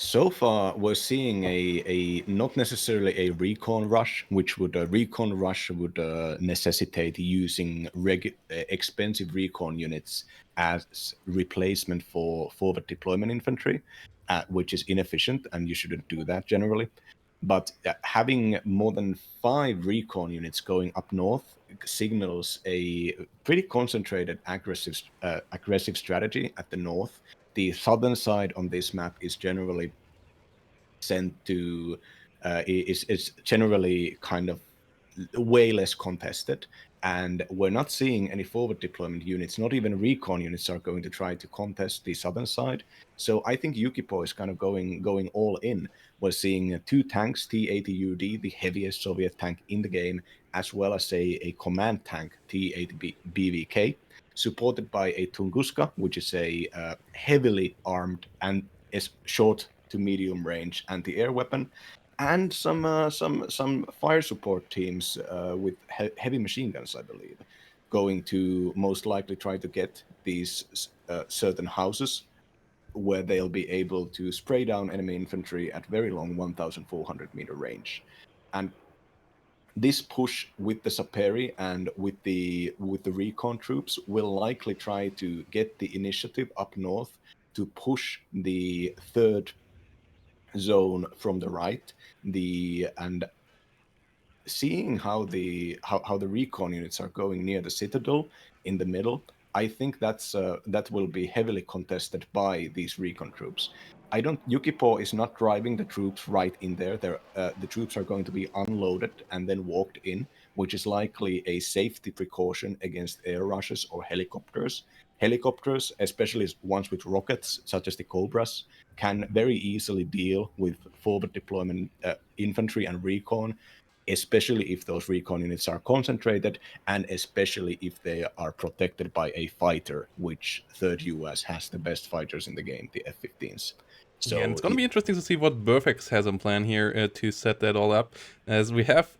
So far, we're seeing a not necessarily a recon rush, which would a recon rush would necessitate using expensive recon units as replacement for forward deployment infantry, which is inefficient, and you shouldn't do that generally. But having more than 5 recon units going up north signals a pretty concentrated aggressive strategy at the north. The southern side on this map is generally sent to is generally kind of way less contested, and we're not seeing any forward deployment units, not even recon units are going to try to contest the southern side. So I think Yukipo is kind of going all in. We're seeing 2 tanks, T-80UD, the heaviest Soviet tank in the game, as well as a command tank, T-80BVK, supported by a Tunguska, which is a heavily armed and is short to medium range anti-air weapon, and some fire support teams with heavy machine guns, I believe, going to most likely try to get these certain houses where they'll be able to spray down enemy infantry at very long 1,400-meter range. And this push with the Saperi and with the recon troops will likely try to get the initiative up north to push the third zone from the right. And seeing how the recon units are going near the citadel in the middle, I think that will be heavily contested by these recon troops. I don't. Yukipo is not driving the troops right in there. The troops are going to be unloaded and then walked in, which is likely a safety precaution against air rushes or helicopters. Helicopters, especially ones with rockets, such as the Cobras, can very easily deal with forward deployment infantry and recon, especially if those recon units are concentrated, and especially if they are protected by a fighter, which third US has the best fighters in the game, the F-15s. Yeah, and it's So gonna be interesting to see what Burfex has in plan here to set that all up, as we have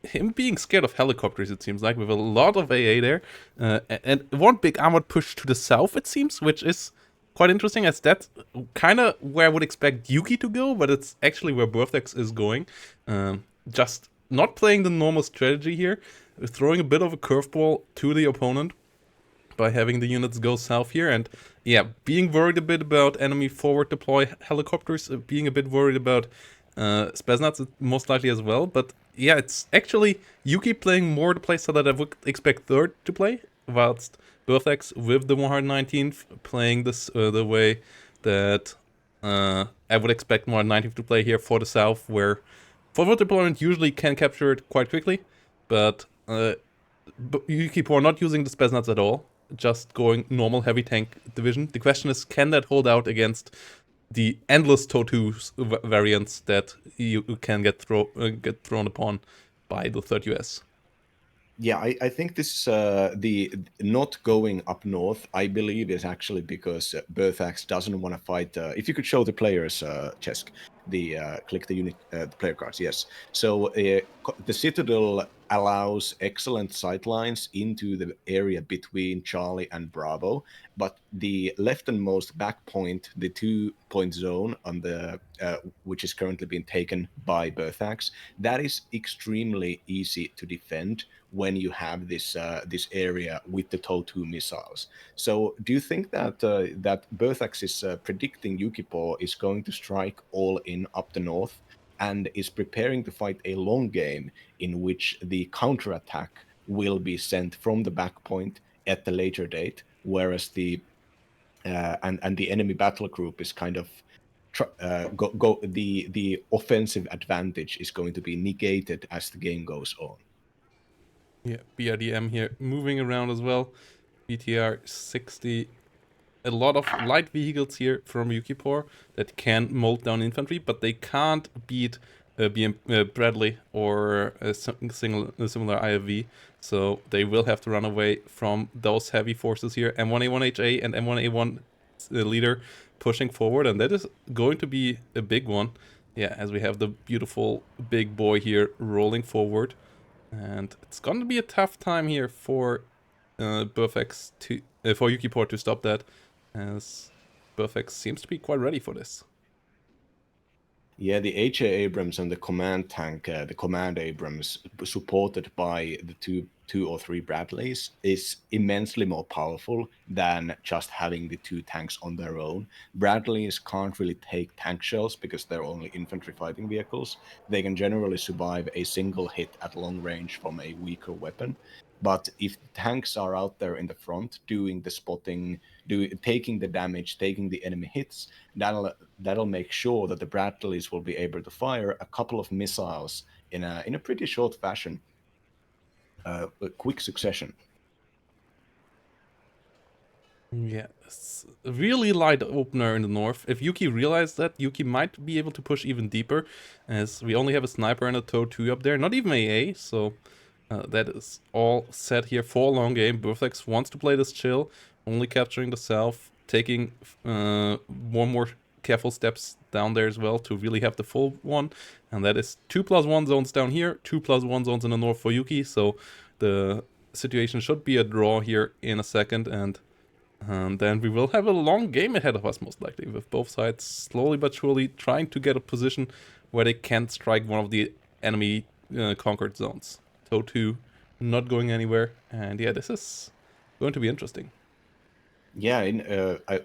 him being scared of helicopters, it seems like, with a lot of AA there, and one big armored push to the south, it seems, which is quite interesting, as that's kind of where I would expect Yuki to go, but it's actually where Burfex is going. Just not playing the normal strategy here, throwing a bit of a curveball to the opponent by having the units go south here, and yeah, being worried a bit about enemy forward deploy helicopters, being a bit worried about Spetsnaz most likely as well. But yeah, it's actually Yuki playing more the playstyle that I would expect third to play, whilst Burflex with the 119th playing this the way that I would expect 119th to play here for the south, where forward deployment usually can capture it quite quickly, but Yuki are not using the Spetsnaz at all, just going normal heavy tank division. The question is, can that hold out against the endless TOTU variants that you can get thrown upon by the third US? yeah, I think this the not going up north, I believe, is actually because Berthax doesn't want to fight. If you could show the players, Chesk, click the unit, the player cards. Yes. So the Citadel allows excellent sightlines into the area between Charlie and Bravo, but the leftmost back point, the 2-point zone on the which is currently being taken by Berthax, that is extremely easy to defend when you have this area with the TOW2 missiles. So, do you think that that Berthax is predicting Yukipo is going to strike all in up the north and is preparing to fight a long game in which the counterattack will be sent from the back point at the later date, whereas the and the enemy battle group is kind of the offensive advantage is going to be negated as the game goes on. Yeah, BRDM here moving around as well. BTR 60. A lot of light vehicles here from Yukipor that can mold down infantry, but they can't beat Bradley or a similar IFV. So they will have to run away from those heavy forces here. M1A1HA and M1A1 leader pushing forward, and that is going to be a big one. Yeah, as we have the beautiful big boy here rolling forward. And it's going to be a tough time here for Burfex to for Yukiport to stop that, as Burfex seems to be quite ready for this. Yeah, the HA Abrams and the command tank, the command Abrams, supported by the two or three Bradleys, is immensely more powerful than just having the two tanks on their own. Bradleys can't really take tank shells because they're only infantry fighting vehicles. They can generally survive a single hit at long range from a weaker weapon. But if the tanks are out there in the front doing the spotting, taking the damage, taking the enemy hits, that'll make sure that the Bradleys will be able to fire a couple of missiles in a pretty short fashion, a quick succession. Yeah, really light opener in the north. If Yuki realized that, Yuki might be able to push even deeper, as we only have a sniper and a TOW 2 up there, not even AA, so that is all set here for a long game. Burflex wants to play this chill, only capturing the south, taking one more careful steps down there as well to really have the full one, and that is 2+1 zones down here, 2+1 zones in the north for Yuki, so the situation should be a draw here in a second, and then we will have a long game ahead of us, most likely, with both sides slowly but surely trying to get a position where they can't strike one of the enemy conquered zones. TOW 2 not going anywhere, and yeah, this is going to be interesting. Yeah,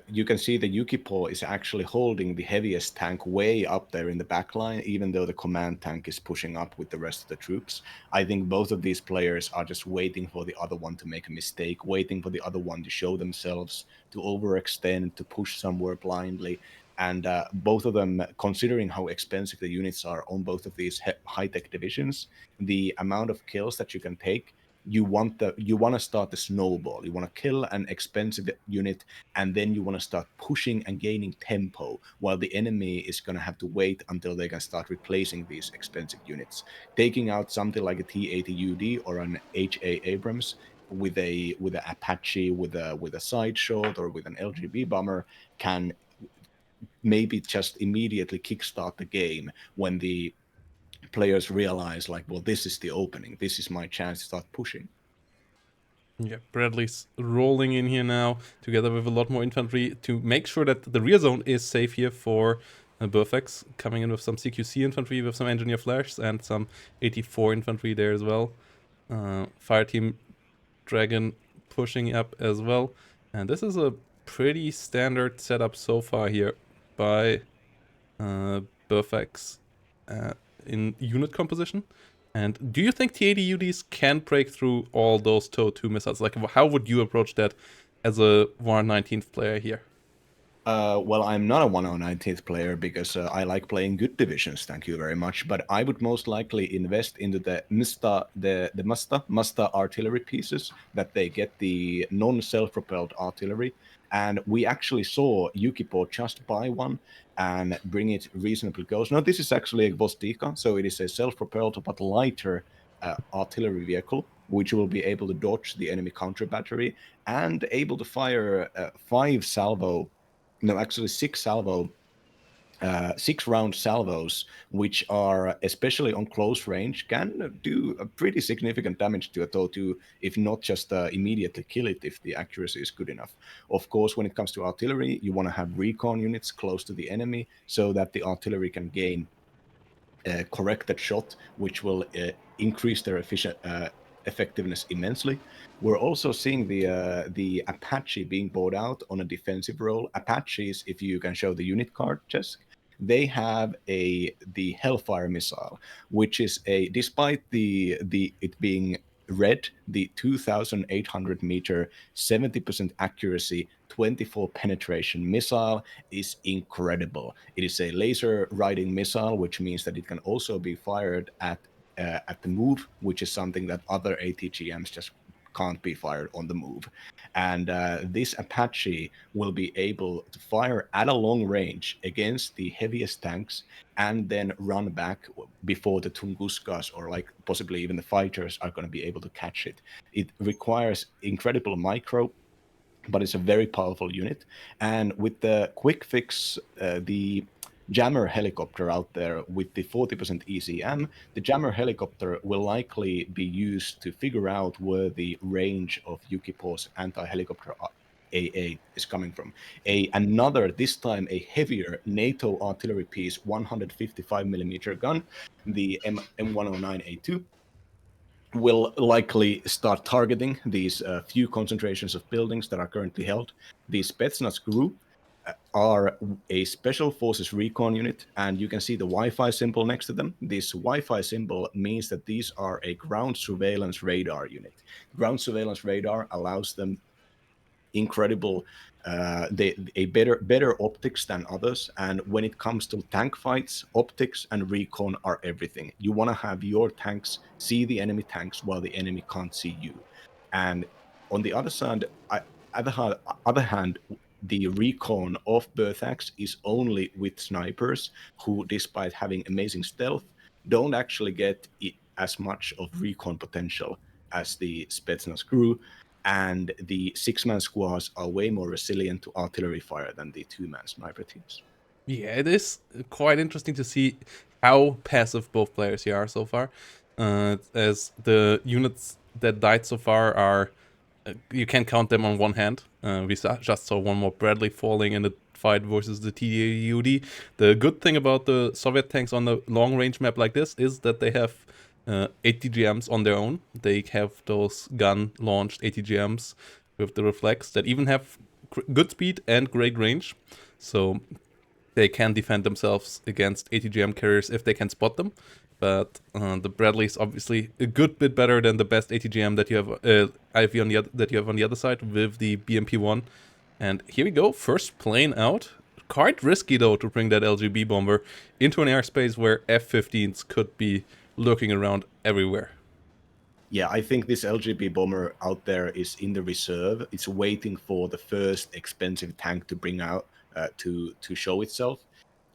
you can see the Yukipo is actually holding the heaviest tank way up there in the back line, even though the command tank is pushing up with the rest of the troops. I think both of these players are just waiting for the other one to make a mistake, waiting for the other one to show themselves, to overextend, to push somewhere blindly. And both of them, considering how expensive the units are on both of these high-tech divisions, the amount of kills that you can take, you want to start the snowball. You want to kill an expensive unit, and then you want to start pushing and gaining tempo, while the enemy is going to have to wait until they can start replacing these expensive units. Taking out something like a T-80UD or an HA Abrams with a Apache with a side shot or with an LGB bomber can maybe just immediately kickstart the game when the players realize, like, well, this is the opening, this is my chance to start pushing. Yeah, Bradley's rolling in here now, together with a lot more infantry, to make sure that the rear zone is safe here for Burfex, coming in with some CQC infantry, with some engineer flares, and some 84 infantry there as well. Fireteam Dragon pushing up as well. And this is a pretty standard setup so far here by Burfax uh, in unit composition. And do you think T80UDs can break through all those TOW 2 missiles? Like, how would you approach that as a WARN 19th player here? Well, I'm not a 119th player because I like playing good divisions. Thank you very much. But I would most likely invest into the Masta artillery pieces that they get the non-self-propelled artillery. And we actually saw Yukipo just buy one and bring it reasonably close. Now, this is actually a Vostika, so it is a self-propelled but lighter artillery vehicle, which will be able to dodge the enemy counter battery and able to fire five salvo no, actually six round salvos, which are especially on close range, can do a pretty significant damage to a TOW2, if not just immediately kill it if the accuracy is good enough. Of course, when it comes to artillery, you want to have recon units close to the enemy so that the artillery can gain corrected shot, which will increase their effectiveness immensely. We're also seeing the Apache being bought out on a defensive role. Apaches, if you can show the unit card, Jess, they have the Hellfire missile, which is a, despite the it being red, the 2,800 meter, 70% accuracy, 24 penetration missile is incredible. It is a laser riding missile, which means that it can also be fired at the move, which is something that other ATGMs just can't be fired on the move. And this Apache will be able to fire at a long range against the heaviest tanks and then run back before the Tunguskas or like possibly even the fighters are going to be able to catch it. It requires incredible micro, but it's a very powerful unit. And with the quick fix, the Jammer helicopter out there with the 40% ECM, the Jammer helicopter will likely be used to figure out where the range of Yukipo's anti-helicopter AA is coming from. Another, this time a heavier NATO artillery piece, 155 millimeter gun, the M109A2, will likely start targeting these few concentrations of buildings that are currently held. The Spetsnaz group are a special forces recon unit, and you can see the Wi-Fi symbol next to them. This Wi-Fi symbol means that these are a ground surveillance radar unit. Ground surveillance radar allows them incredible a better optics than others, and when it comes to tank fights, optics and recon are everything. You want to have your tanks see the enemy tanks while the enemy can't see you. And on the other side, other hand, the recon of Berthax is only with snipers who, despite having amazing stealth, don't actually get as much of recon potential as the Spetsnaz crew, and the six-man squads are way more resilient to artillery fire than the two-man sniper teams. Yeah, it is quite interesting to see how passive both players here are so far. As the units that died so far are, you can count them on one hand. We just saw one more Bradley falling in the fight versus the TDUD. The good thing about the Soviet tanks on the long range map like this is that they have 8 on their own. They have those gun launched 8 with the reflex that even have good speed and great range. So they can defend themselves against 8 carriers if they can spot them. But the Bradley is obviously a good bit better than the best 8 that you have IV on the that you have on the other side with the BMP-1. And here we go, first plane out. Quite risky though to bring that LGB bomber into an airspace where F-15s could be lurking around everywhere. Yeah, I think this LGB bomber out there is in the reserve. It's waiting for the first expensive tank to bring out to show itself.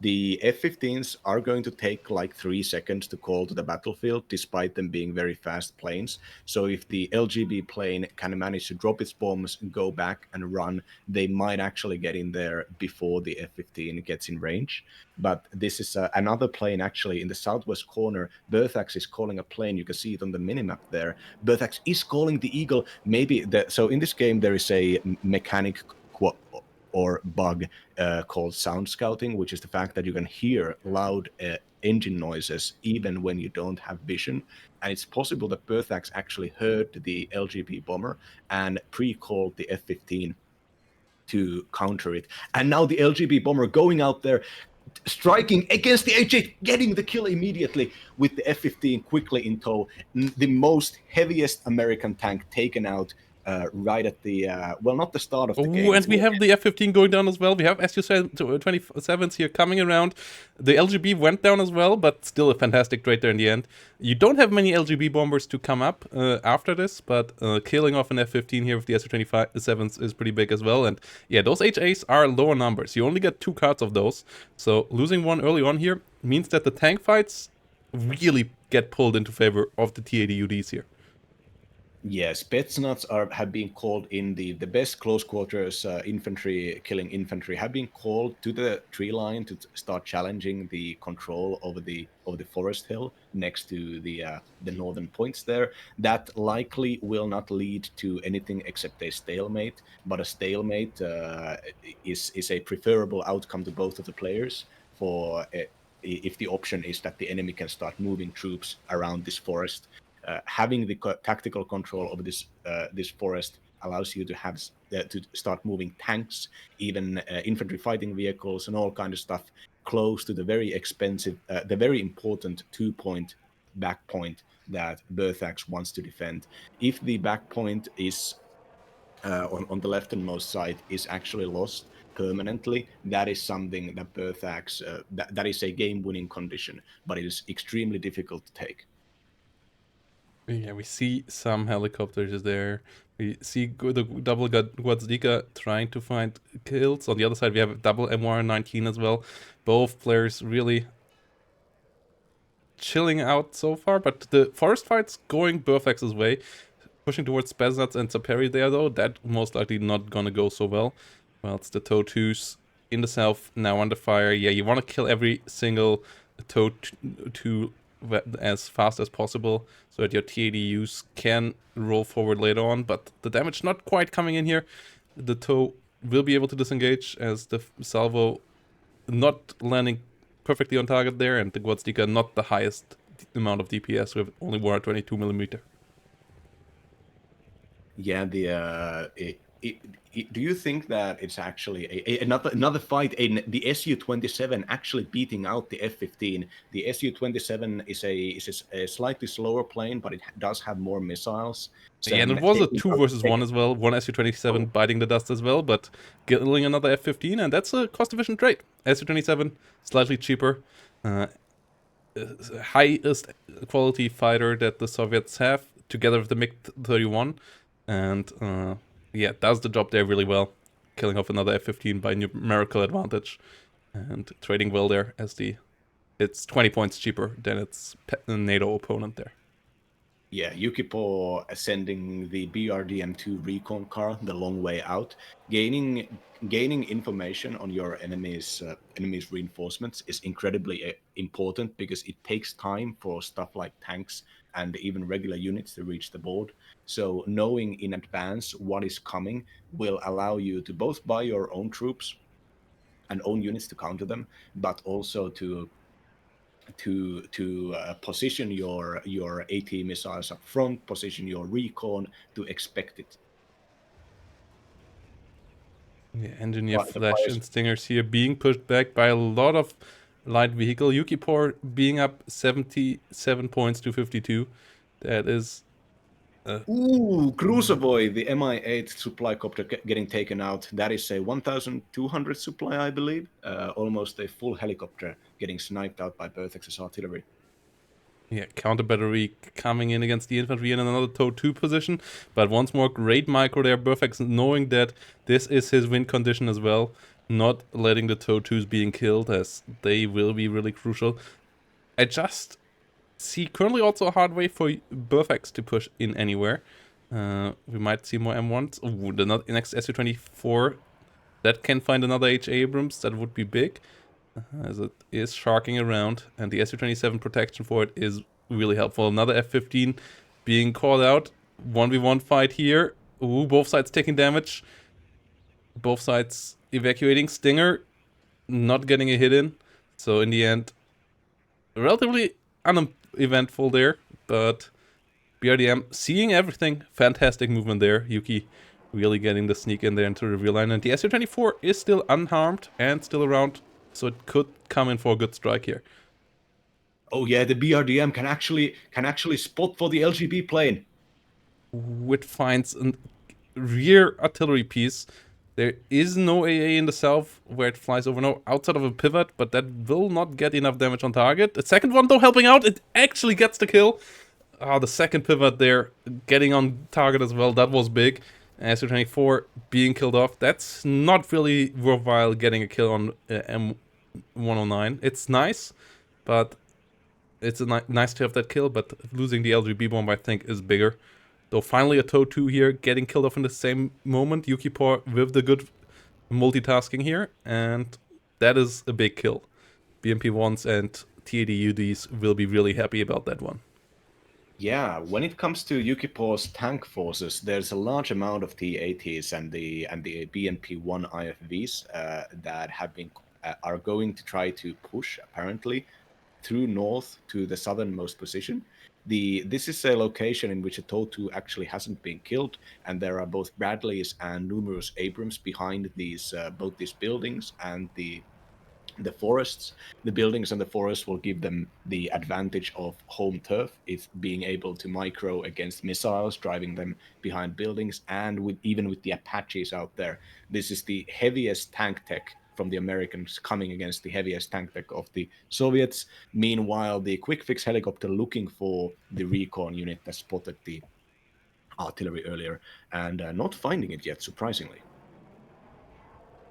The F-15s are going to take like 3 seconds to call to the battlefield, despite them being very fast planes. So if the LGB plane can manage to drop its bombs, go back and run, they might actually get in there before the F-15 gets in range. But this is another plane actually in the southwest corner. Berthax is calling a plane. You can see it on the minimap there. Berthax is calling the Eagle. So in this game there is a mechanic or bug called sound scouting, which is the fact that you can hear loud engine noises even when you don't have vision. And it's possible that Berthax actually heard the LGB bomber and pre-called the F-15 to counter it. And now the LGB bomber going out there, striking against the H8, getting the kill immediately with the F-15 quickly in tow. The most heaviest American tank taken out right at the, well, not the start of the game. Oh, and we have the F-15 going down as well. We have, as you said, 27s here coming around. The LGB went down as well, but still a fantastic trade there in the end. You don't have many LGB bombers to come up after this, but killing off an F-15 here with the Su-27s is pretty big as well. And yeah, those HAs are lower numbers. You only get 2 cards of those. So losing one early on here means that the tank fights really get pulled into favor of the TADUDs here. Yes, Spetsnaz have been called in the best close quarters infantry, killing infantry, have been called to the tree line to start challenging the control over the forest hill next to the northern points there. That likely will not lead to anything except a stalemate, but a stalemate is a preferable outcome to both of the players for if the option is that the enemy can start moving troops around this forest. Having the tactical control over this forest allows you to have to start moving tanks, even infantry fighting vehicles, and all kind of stuff close to the very expensive, the very important 2-point back point that Berthax wants to defend. If the back point is on the leftmost side is actually lost permanently, that is something that Berthax that is a game-winning condition, but it is extremely difficult to take. Yeah, we see some helicopters there. We see the double Guadzika trying to find kills. On the other side, we have double MR19 as well. Both players really chilling out so far, but the forest fight's going Burfax's way. Pushing towards Spetsnaz and Saperi there, though. That most likely not gonna go so well. Well, it's the TOW2s in the south now under fire. Yeah, you want to kill every single TOW2 as fast as possible so that your TADUs can roll forward later on, but the damage not quite coming in here. The TOW will be able to disengage as the salvo not landing perfectly on target there, and the Gwozdika not the highest amount of DPS with only 122 millimeter. Yeah, do you think that it's actually another fight? The Su-27 actually beating out the F-15. The Su-27 is a slightly slower plane, but it does have more missiles. Yeah, and So it was a taking 2 out, versus 1 as well. One Su-27 oh, biting the dust as well, but killing another F-15, and that's a cost-efficient trade. Su-27, slightly cheaper. Uh, Highest quality fighter that the Soviets have, together with the MiG-31, and yeah, does the job there really well, killing off another F-15 by numerical advantage, and trading well there as it's 20 points cheaper than its NATO opponent there. yeah, Yukipor sending the BRDM-2 recon car the long way out, gaining information on your enemy's reinforcements is incredibly important because it takes time for stuff like tanks and even regular units to reach the board. So knowing in advance what is coming will allow you to both buy your own troops and own units to counter them, but also to position your AT missiles up front, position your recon to expect it. Yeah, Engineer The Flash players, and Stingers here being pushed back by a lot of light vehicle. Yukipor being up 77 points to 52. That is uh, Cruiserboy, the Mi-8 supply copter getting taken out. That is a 1,200 supply, I believe. Almost a full helicopter getting sniped out by Berthex's artillery. yeah, counter battery coming in against the infantry in another TOW 2 position. But once more, great micro there. Burfax knowing that this is his win condition as well. Not letting the TOW 2s being killed, as they will be really crucial. I just see currently also a hard way for Burfax to push in anywhere. We might see more M1s. Ooh, the next Su-24 that can find another H. Abrams, that would be big. As it is sharking around, and the Su-27 protection for it is really helpful. Another F-15 being called out. 1v1 fight here. Ooh, both sides taking damage. Both sides evacuating. Stinger not getting a hit in. So in the end, relatively uneventful there, but BRDM seeing everything. Fantastic movement there. Yuki really getting the sneak in there into the rear line. And the Su-24 is still unharmed and still around, so it could come in for a good strike here. Oh yeah, the BRDM can actually spot for the LGB plane. Which finds a rear artillery piece. There is no AA in the south where it flies over now outside of a pivot, but that will not get enough damage on target. The second one, though, helping out. It actually gets the kill. The second pivot there, getting on target as well. That was big. Su-24 being killed off. That's not really worthwhile getting a kill on M109. It's nice, but it's nice to have that kill, but losing the LGB bomb, I think, is bigger. Though finally a TOW 2 here getting killed off in the same moment. Yukipor with the good multitasking here, and that is a big kill. BMP-1s and TADUDs will be really happy about that one. Yeah, when it comes to Yukipor's tank forces, there's a large amount of T-80s and the BNP-1 IFVs that are going to try to push apparently through north to the southernmost position. This is a location in which a TOW-2 actually hasn't been killed, and there are both Bradleys and numerous Abrams behind both these buildings and the forests. The buildings and the forests will give them the advantage of home turf, if being able to micro against missiles, driving them behind buildings, and even with the Apaches out there. This is the heaviest tank tech from the Americans coming against the heaviest tank tech of the Soviets. Meanwhile, the quick fix helicopter looking for the recon unit that spotted the artillery earlier and not finding it yet, surprisingly.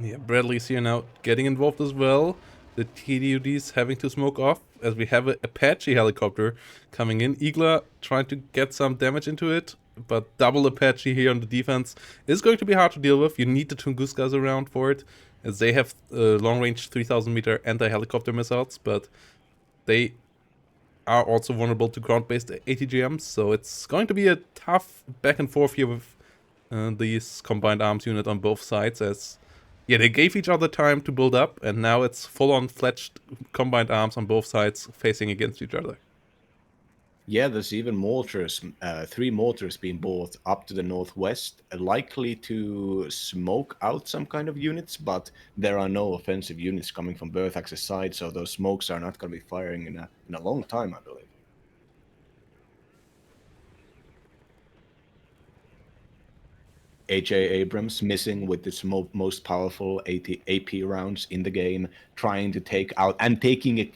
Yeah, Bradley's here now getting involved as well. The TDUDs having to smoke off as we have an Apache helicopter coming in. Igla trying to get some damage into it, but double Apache here on the defense is going to be hard to deal with. You need the Tunguskas around for it, as they have long-range 3,000-meter anti-helicopter missiles, but they are also vulnerable to ground-based ATGMs, so it's going to be a tough back and forth here with these combined arms unit on both sides, as yeah, they gave each other time to build up, and now it's full-on fledged combined arms on both sides facing against each other. Yeah, there's even mortars, three mortars being bought up to the northwest, likely to smoke out some kind of units, but there are no offensive units coming from Berthax's side, so those smokes are not going to be firing in a long time, I believe. AJ Abrams missing with its most powerful AP rounds in the game, trying to take out and taking it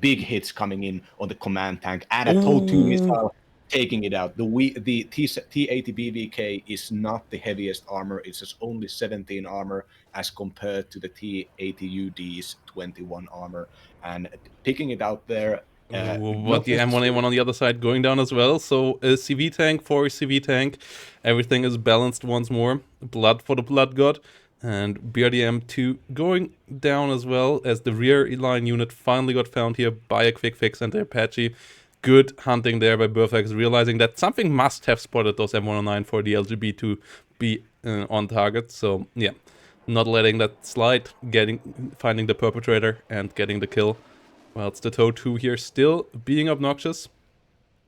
big hits coming in on the command tank at a TOW2 Oh, missile, taking it out. The T80 BVK is not the heaviest armor; it's just only 17 armor as compared to the T80 UD's 21 armor, and picking it out there. but Not the M1A1 necessarily. on the other side going down as well. So a CV tank for a CV tank. Everything is balanced once more. Blood for the Blood God. And BRDM2 going down as well, as the rear line unit finally got found here by a quick fix and the Apache. Good hunting there by Burfax, realizing that something must have spotted those M109 for the LGB to be on target. So yeah, not letting that slide, finding the perpetrator and getting the kill. Well, it's the TOW2 here still being obnoxious.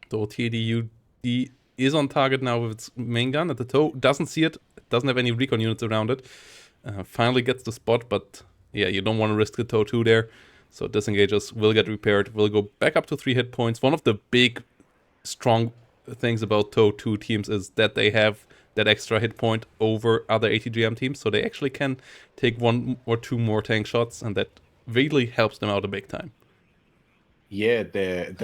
The TDUD is on target now with its main gun, and the TOW doesn't see it, doesn't have any recon units around it. Finally gets the spot, but yeah, you don't want to risk the TOW2 there. So disengages, will get repaired, will go back up to 3 hit points. One of the big, strong things about TOW2 teams is that they have that extra hit point over other ATGM teams, so they actually can take 1 or 2 more tank shots, and that really helps them out a big time. Yeah, the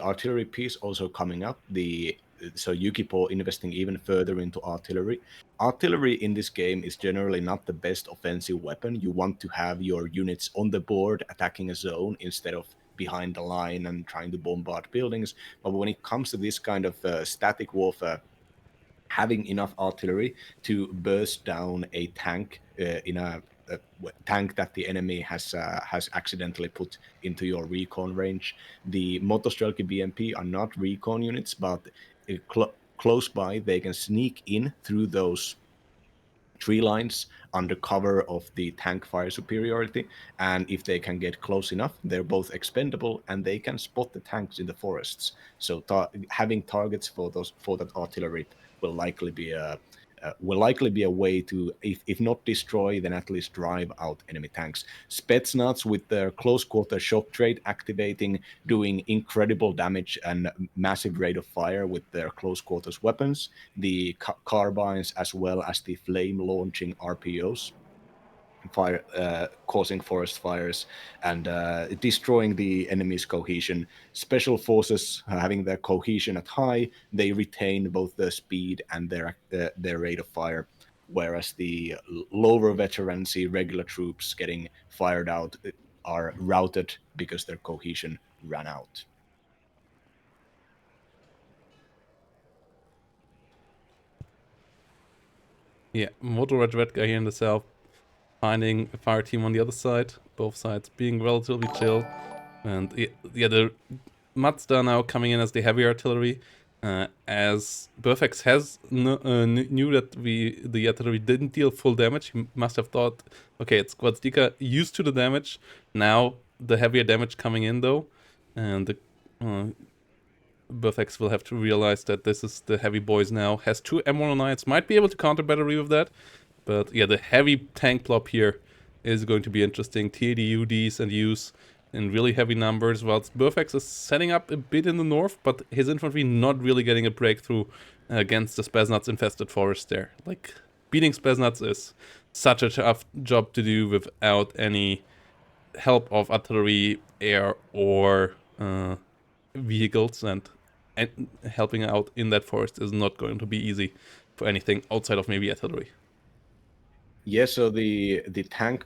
artillery piece also coming up. So Yukipo investing even further into artillery. Artillery in this game is generally not the best offensive weapon. You want to have your units on the board attacking a zone instead of behind the line and trying to bombard buildings. But when it comes to this kind of static warfare, having enough artillery to burst down a tank in a tank that the enemy has accidentally put into your recon range. The Motostrelki BMP are not recon units, but close by they can sneak in through those tree lines under cover of the tank fire superiority, and if they can get close enough, they're both expendable and they can spot the tanks in the forests. So having targets for that artillery will likely be a way to, if not destroy, then at least drive out enemy tanks. Spetsnaz with their close quarter shot trade activating, doing incredible damage and massive rate of fire with their close quarters weapons, the carbines as well as the flame launching RPOs, fire causing forest fires and destroying the enemy's cohesion. Special forces having their cohesion at high, they retain both their speed and their rate of fire, whereas the lower veterancy regular troops getting fired out are routed because their cohesion ran out. Yeah, Moto Red Red guy here in the south, finding a fire team on the other side, both sides being relatively chill. And yeah, the Mazda now coming in as the heavy artillery, as Burfax has knew that the artillery didn't deal full damage. He must have thought, okay, it's Gwazdika used to the damage. Now the heavier damage coming in though, and the Burfax will have to realize that this is the heavy boys now. Has 2 M109s, might be able to counter battery with that. But yeah, the heavy tank plop here is going to be interesting. TADUDs and U's in really heavy numbers, whilst Burfax is setting up a bit in the north, but his infantry not really getting a breakthrough against the Spetsnaz infested forest there. Like, beating Spetsnaz is such a tough job to do without any help of artillery, air, or vehicles, and helping out in that forest is not going to be easy for anything outside of maybe artillery. Yeah, so the tank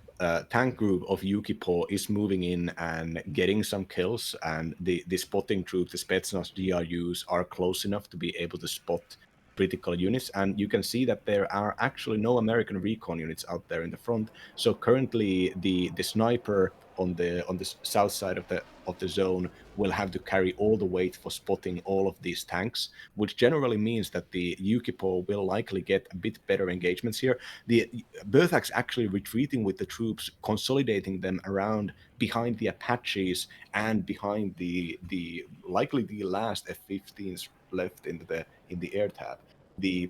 group of Yukipo is moving in and getting some kills, and the spotting troops, the Spetsnaz GRUs, are close enough to be able to spot critical units, and you can see that there are actually no American recon units out there in the front. So currently, the sniper on the south side of the zone will have to carry all the weight for spotting all of these tanks, which generally means that the Yukipor will likely get a bit better engagements here. The Berthax actually retreating with the troops, consolidating them around behind the Apaches and behind the likely the last F-15s left in the air tab. The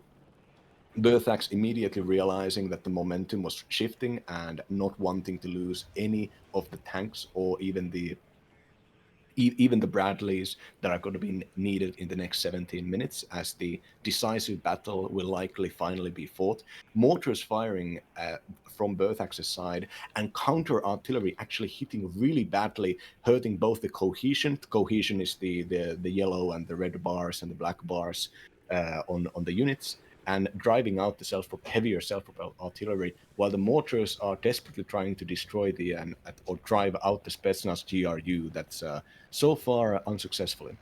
Berthax immediately realizing that the momentum was shifting and not wanting to lose any of the tanks or even the Bradleys that are going to be needed in the next 17 minutes, as the decisive battle will likely finally be fought. Mortars firing from Berthax's side and counter artillery actually hitting really badly, hurting both the cohesion. Cohesion is the yellow and the red bars and the black bars on the units, and driving out the heavier self-propelled artillery, while the mortars are desperately trying to destroy or drive out the Spetsnaz GRU. That's so far unsuccessfully.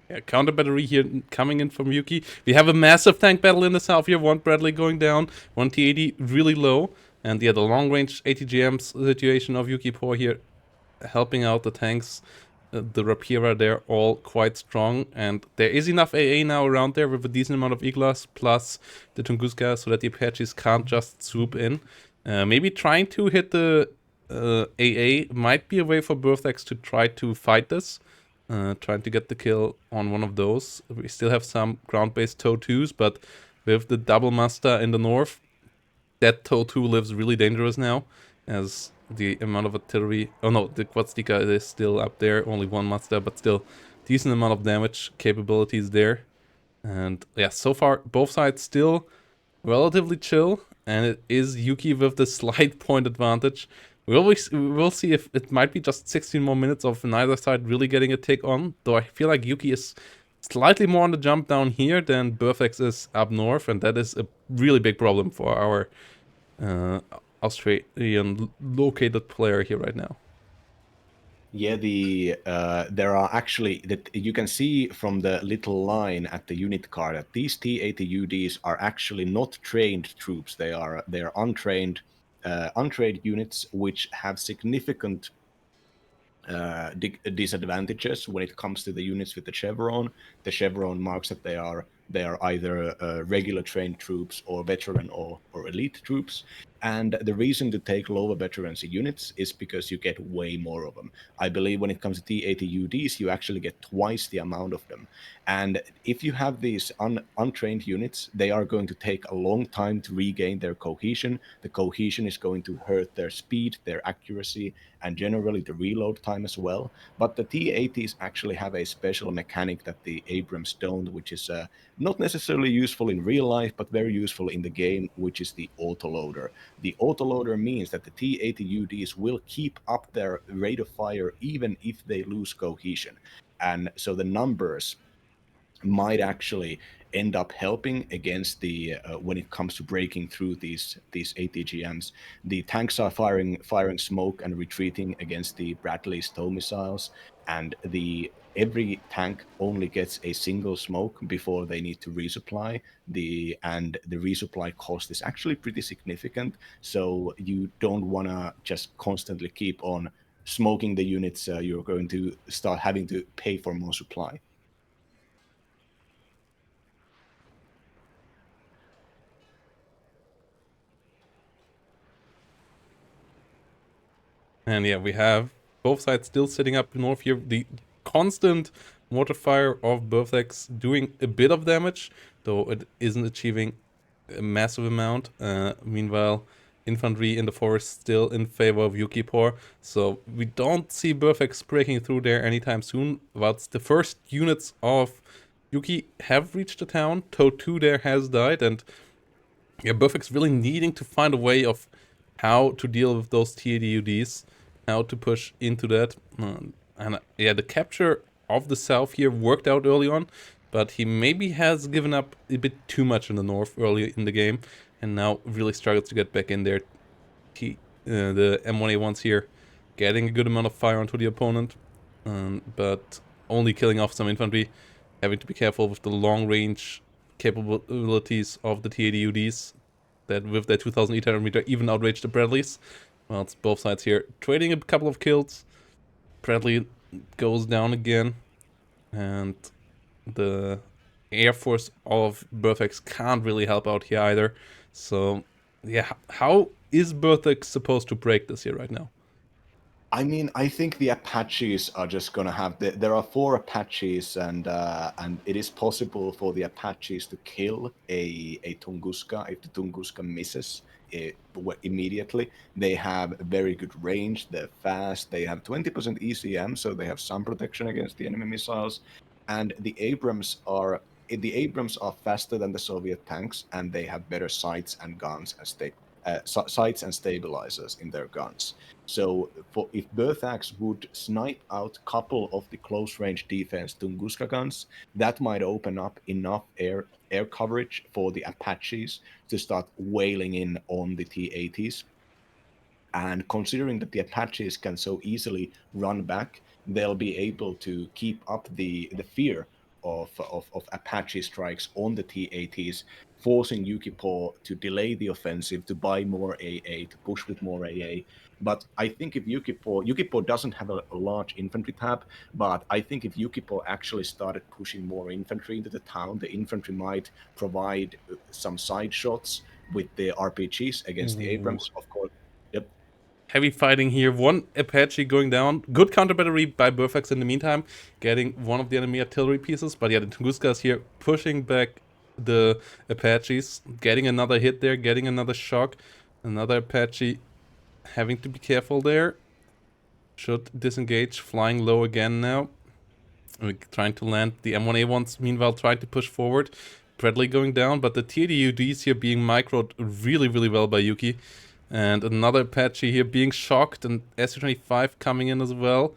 Yeah, counter battery here coming in from Yuki. We have a massive tank battle in the south here. One Bradley going down, one T-80 really low. And yeah, the long range ATGM situation of Yukipor here helping out the tanks. The Rapira, they're all quite strong. And there is enough AA now around there with a decent amount of Iglas plus the Tunguska so that the Apaches can't just swoop in. Maybe trying to hit the AA might be a way for Berthax to try to fight this. Trying to get the kill on one of those. We still have some ground-based TOW2s, but with the double muster in the north, that TOW2 lives really dangerous now, as the amount of artillery... Oh no, the Quadstika is still up there, only one muster, but still decent amount of damage capabilities there. And yeah, so far, both sides still relatively chill, and it is Yuki with the slight point advantage. We'll see if it might be just 16 more minutes of neither side really getting a take on, though I feel like Yuki is slightly more on the jump down here than Berthax is up north, and that is a really big problem for our Australian located player here right now. Yeah, there are actually that you can see from the little line at the unit card that these T-80UDs are actually not trained troops. They are untrained units which have significant disadvantages when it comes to the units with the chevron. The chevron marks that they are either regular trained troops or veteran or elite troops. And the reason to take lower veterancy units is because you get way more of them. I believe when it comes to T-80UDs, you actually get twice the amount of them. And if you have these untrained units, they are going to take a long time to regain their cohesion. The cohesion is going to hurt their speed, their accuracy, and generally the reload time as well. But the T-80s actually have a special mechanic that the Abrams don't, which is not necessarily useful in real life, but very useful in the game, which is the autoloader. The autoloader means that the T-80UDs will keep up their rate of fire even if they lose cohesion. And so the numbers might actually end up helping against the when it comes to breaking through these ATGMs. The tanks are firing smoke and retreating against the Bradley's TOW missiles, and every tank only gets a single smoke before they need to resupply. The resupply cost is actually pretty significant, so you don't want to just constantly keep on smoking the units. You're going to start having to pay for more supply. And yeah, we have both sides still sitting up north here. The constant mortar fire of Berthax doing a bit of damage, though it isn't achieving a massive amount. Meanwhile, infantry in the forest still in favor of Yukipor. So we don't see Berthax breaking through there anytime soon. But the first units of Yuki have reached the town. TOW2 there has died, and yeah, Berthax really needing to find a way of how to deal with those TADUDs, how to push into that. And yeah, the capture of the south here worked out early on, but he maybe has given up a bit too much in the north early in the game, and now really struggles to get back in there. The M1A1s here getting a good amount of fire onto the opponent, but only killing off some infantry, having to be careful with the long range capabilities of the TADUDs that with their 2800 meter even outrage the Bradleys. Well, it's both sides here. Trading a couple of kills. Bradley goes down again. And the Air Force of Berthex can't really help out here either. So, yeah, how is Berthex supposed to break this here right now? I mean, I think the Apaches are just gonna have there are 4 Apaches, and it is possible for the Apaches to kill a Tunguska if the Tunguska misses immediately. They have very good range. They're fast. They have 20% ECM, so they have some protection against the enemy missiles. And the Abrams are faster than the Soviet tanks, and they have better sights and guns as sights and stabilizers in their guns. So if Berthax would snipe out a couple of the close-range defense Tunguska guns, that might open up enough air coverage for the Apaches to start wailing in on the T-80s. And considering that the Apaches can so easily run back, they'll be able to keep up the fear of Apache strikes on the T-80s, forcing Yukipo to delay the offensive, to buy more AA, to push with more AA. But I think if Yukipo doesn't have a large infantry tab, but I think if Yukipo actually started pushing more infantry into the town, the infantry might provide some side shots with the RPGs against the Ooh. Abrams, of course. Yep. Heavy fighting here. One Apache going down. Good counter battery by Burfax in the meantime, getting one of the enemy artillery pieces. But yeah, the Tunguska is here pushing back the Apaches, getting another hit there, getting another shock. Another Apache having to be careful there. Should disengage, flying low again now. We're trying to land. The M1A1s, meanwhile, trying to push forward. Bradley going down, but the TDUDs here being microed really, really well by Yuki. And another Apache here being shocked, and SU-25 coming in as well.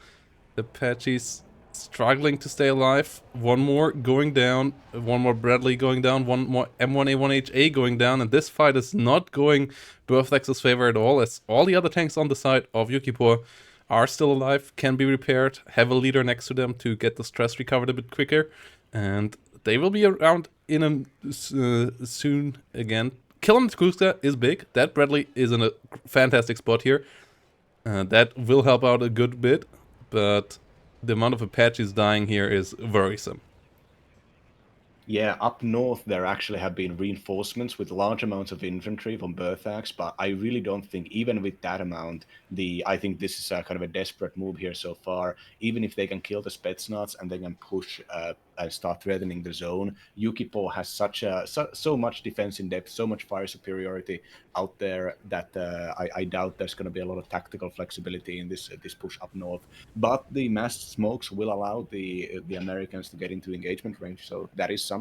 The Apaches struggling to stay alive. One more going down, one more Bradley going down, one more M1A1HA going down, and this fight is not going Berthax's favor at all, as all the other tanks on the side of Yukipor are still alive, can be repaired, have a leader next to them to get the stress recovered a bit quicker, and they will be around in a, soon again. Kill on Kuska is big. That Bradley is in a fantastic spot here. That will help out a good bit, but the amount of Apaches dying here is worrisome. Yeah, up north there actually have been reinforcements with large amounts of infantry from Berthax, but I really don't think even with that amount, I think this is a kind of a desperate move here so far. Even if they can kill the Spetsnaz and they can push and start threatening the zone, Yukipo has so much defense in depth, so much fire superiority out there that I doubt there's going to be a lot of tactical flexibility in this push up north. But the masked smokes will allow the Americans to get into engagement range, so that is something.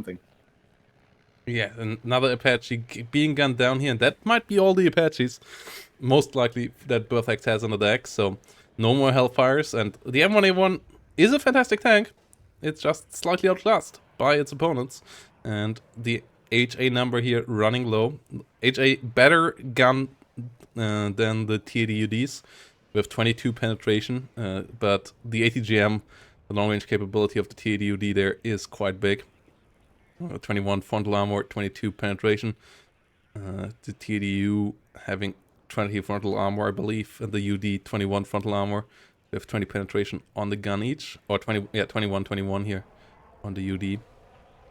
Yeah, another Apache being gunned down here, and that might be all the Apaches, most likely, that Berthax has on the deck, so no more Hellfires, and the M1A1 is a fantastic tank, it's just slightly outclassed by its opponents, and the HA number here running low. HA better gun than the TADUDs, with 22 penetration, but the ATGM, the long-range capability of the TADUD there is quite big. 21 frontal armor, 22 penetration. The TDU having 20 frontal armor, I believe, and the UD 21 frontal armor with 20 penetration on the gun each, or 21 here on the UD.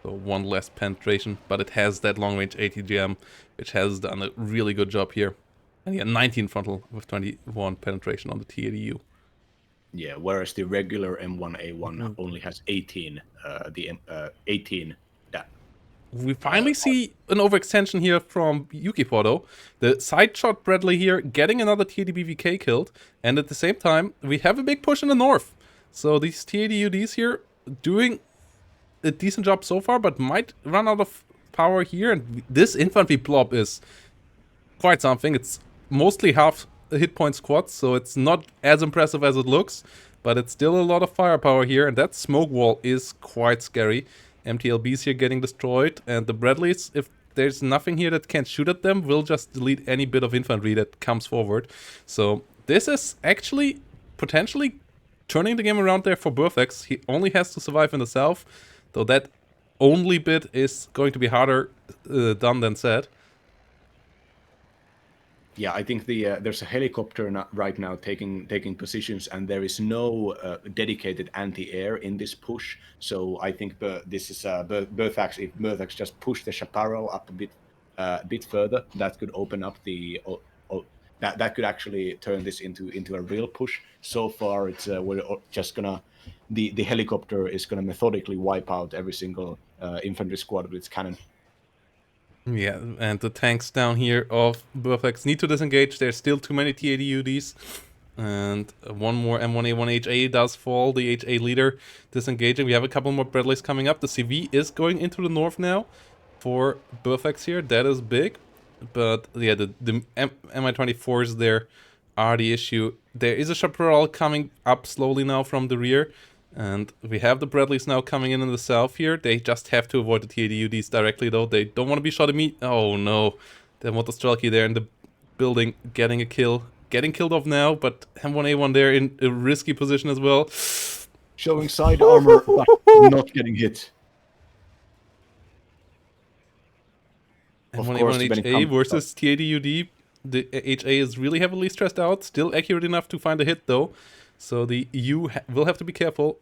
So one less penetration, but it has that long range ATGM, which has done a really good job here. And yeah, 19 frontal with 21 penetration on the TDU. Yeah, whereas the regular M1A1 only has 18, 18 We finally see an overextension here from Yukipo though. The side shot Bradley here getting another TADBVK killed, and at the same time we have a big push in the north. So these TADUDs here doing a decent job so far, but might run out of power here, and this infantry blob is quite something. It's mostly half hit point squads, so it's not as impressive as it looks, but it's still a lot of firepower here, and that smoke wall is quite scary. MTLBs here getting destroyed, and the Bradleys, if there's nothing here that can shoot at them, will just delete any bit of infantry that comes forward. So this is actually potentially turning the game around there for Berthax. He only has to survive in the south, though that only bit is going to be harder done than said. Yeah, I think there's a helicopter right now taking positions, and there is no dedicated anti-air in this push. So I think this is Berthax. If Berthax just push the chaparral up a bit further, that could open up that could actually turn this into a real push. So far, it's we're just gonna the helicopter is gonna methodically wipe out every single infantry squad with its cannon. Yeah, and the tanks down here of Burflex need to disengage. There's still too many T-80UDs. And one more M1A1 HA does fall, the HA leader disengaging. We have a couple more Bradleys coming up. The CV is going into the north now for Burflex here. That is big. But yeah, the Mi-24s there are the issue. There is a Chaparral coming up slowly now from the rear. And we have the Bradleys now coming in the south here. They just have to avoid the T-80UDs directly, though. They don't want to be shot immediately. Oh, no. They want the Strelky there in the building, getting a kill. Getting killed off now, but M1A1 there in a risky position as well. Showing side armor, but not getting hit. Of course, M1A1 when it HA comes versus T80UD. The HA is really heavily stressed out. Still accurate enough to find a hit, though. So the U will have to be careful.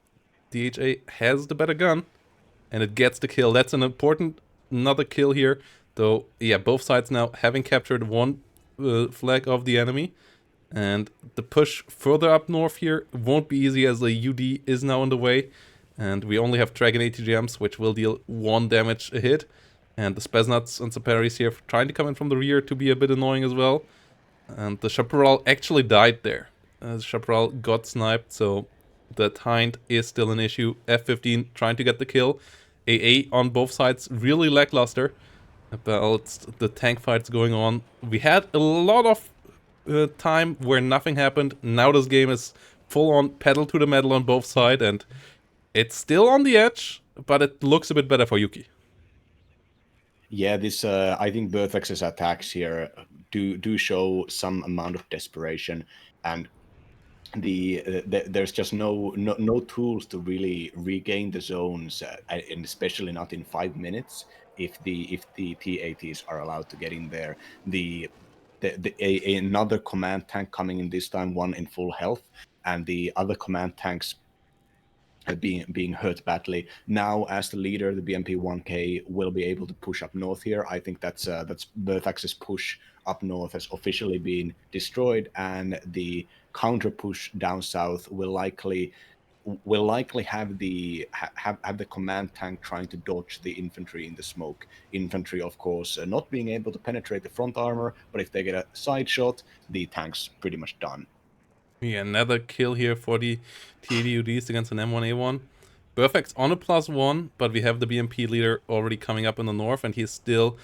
The HA has the better gun, and it gets the kill. That's an important another kill here. Though, yeah, both sides now having captured one flag of the enemy. And the push further up north here won't be easy as the UD is now on the way. And we only have Dragon ATGMs, which will deal 1 damage a hit. And the Spesnuts and Saparis here trying to come in from the rear to be a bit annoying as well. And the Chaparral actually died there. The Chaparral got sniped, so the Hind is still an issue. F-15 trying to get the kill. AA on both sides, really lackluster about the tank fights going on. We had a lot of time where nothing happened. Now this game is full on pedal to the metal on both sides, and it's still on the edge, but it looks a bit better for Yuki. Yeah, this I think Berthex's attacks here do show some amount of desperation, and there's just no tools to really regain the zones, and especially not in 5 minutes if the T80s are allowed to get in there. Another command tank coming in this time, one in full health, and the other command tanks being hurt badly. Now, as the leader, the BMP-1K will be able to push up north here. I think that's Berthax's push up north has officially been destroyed, and the counter push down south will likely have the command tank trying to dodge the infantry in the smoke. Infantry, of course, not being able to penetrate the front armor, but if they get a side shot, the tank's pretty much done. Yeah, another kill here for the T80UDs against an M1A1. Perfect's on a +1, but we have the BMP leader already coming up in the north, and he's still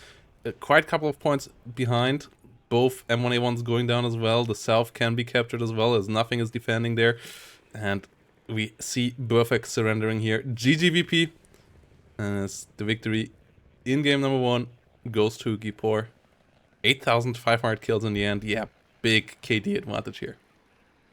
quite a couple of points behind. Both M1A1s going down as well. The south can be captured as well, as nothing is defending there. And we see Perfect surrendering here. GGVP, as the victory in game number 1 goes to Gipor. 8,500 kills in the end. Yeah, big KD advantage here.